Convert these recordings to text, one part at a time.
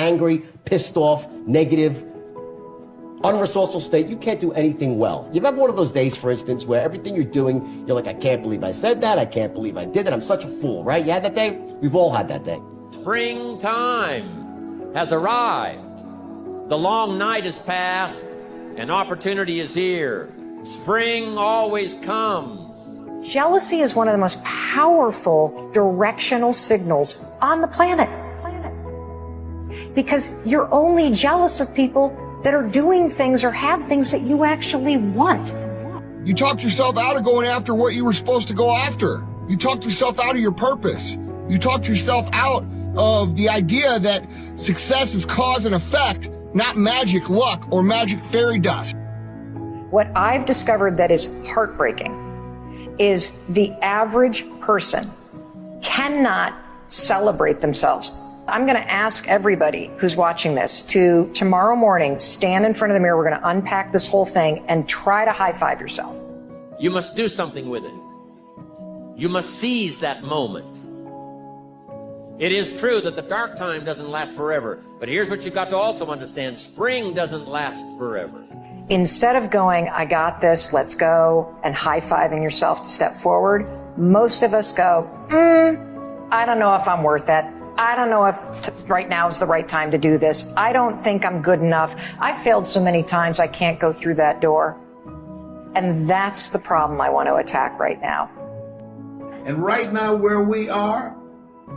angry, pissed off, negative, unresourceful state, you can't do anything well. You've had one of those days, for instance, where everything you're doing, you're like, I can't believe I said that. I can't believe I did that. I'm such a fool, right? You had that day? We've all had that day. Springtime has arrived. The long night is past and opportunity is here. Spring always comes. Jealousy is one of the most powerful directional signals on the planet. Because you're only jealous of people that are doing things or have things that you actually want. You talked yourself out of going after what you were supposed to go after. You talked yourself out of your purpose. You talked yourself out of the idea that success is cause and effect, not magic luck or magic fairy dust. What I've discovered that is heartbreaking is the average person cannot celebrate themselves. I'm going to ask everybody who's watching this to tomorrow morning stand in front of the mirror. We're going to unpack this whole thing and try to high five yourself. You must do something with it. You must seize that moment. It is true that the dark time doesn't last forever, but here's what you've got to also understand. Spring doesn't last forever. Instead of going, I got this, let's go, and high-fiving yourself to step forward, most of us go, I don't know if I'm worth it. I don't know if right now is the right time to do this. I don't think I'm good enough. I failed so many times I can't go through that door. And that's the problem I want to attack right now. And right now where we are,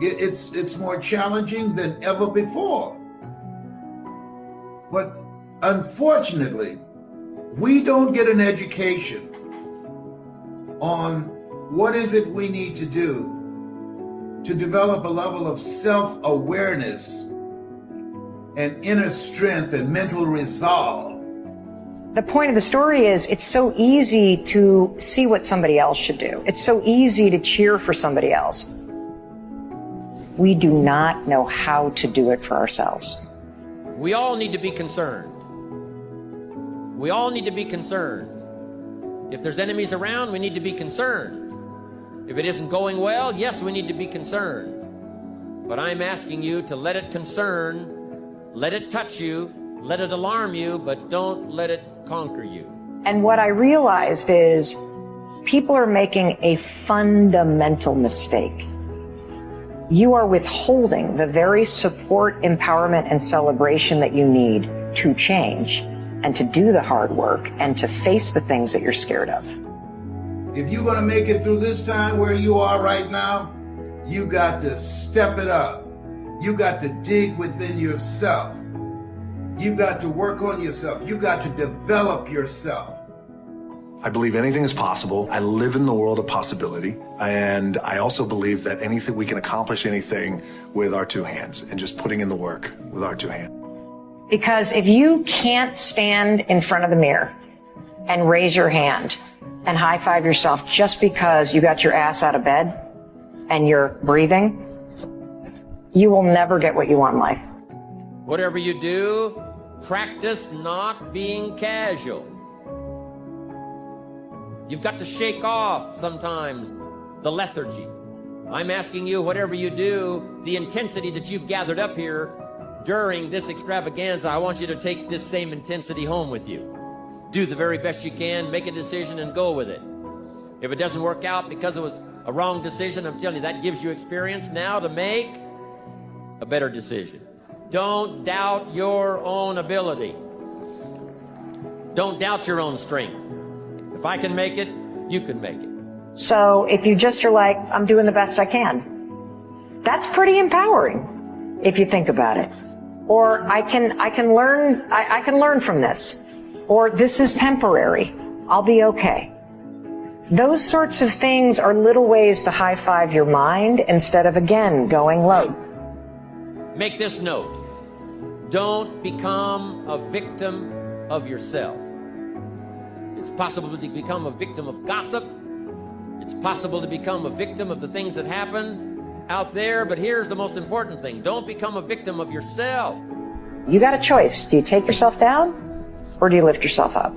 it's more challenging than ever before. But unfortunately, we don't get an education on what is it we need to do to develop a level of self-awareness and inner strength and mental resolve. The point of the story is it's so easy to see what somebody else should do. It's so easy to cheer for somebody else. We do not know how to do it for ourselves. We all need to be concerned. We all need to be concerned. If there's enemies around, we need to be concerned. If it isn't going well, yes, we need to be concerned. But I'm asking you to let it concern, let it touch you, let it alarm you, but don't let it conquer you. And what I realized is people are making a fundamental mistake. You are withholding the very support, empowerment, and celebration that you need to change and to do the hard work and to face the things that you're scared of. If you're going to make it through this time where you are right now, you got to step it up. You got to dig within yourself. You got to work on yourself. You got to develop yourself. I believe anything is possible. I live in the world of possibility. And I also believe that we can accomplish anything with our two hands and just putting in the work with our two hands. Because if you can't stand in front of the mirror and raise your hand and high five yourself just because you got your ass out of bed and you're breathing, you will never get what you want in life. Whatever you do, practice not being casual. You've got to shake off sometimes the lethargy. I'm asking you, whatever you do, the intensity that you've gathered up here during this extravaganza, I want you to take this same intensity home with you. Do the very best you can, make a decision and go with it. If it doesn't work out because it was a wrong decision, I'm telling you, that gives you experience now to make a better decision. Don't doubt your own ability. Don't doubt your own strength. If I can make it, you can make it. So if you just are like, I'm doing the best I can, that's pretty empowering if you think about it. Or I can learn from this. Or this is temporary. I'll be okay. Those sorts of things are little ways to high five your mind instead of, again, going low. Make this note. Don't become a victim of yourself. It's possible to become a victim of gossip. It's possible to become a victim of the things that happen out there, but here's the most important thing. Don't become a victim of yourself. You got a choice. Do you take yourself down or do you lift yourself up?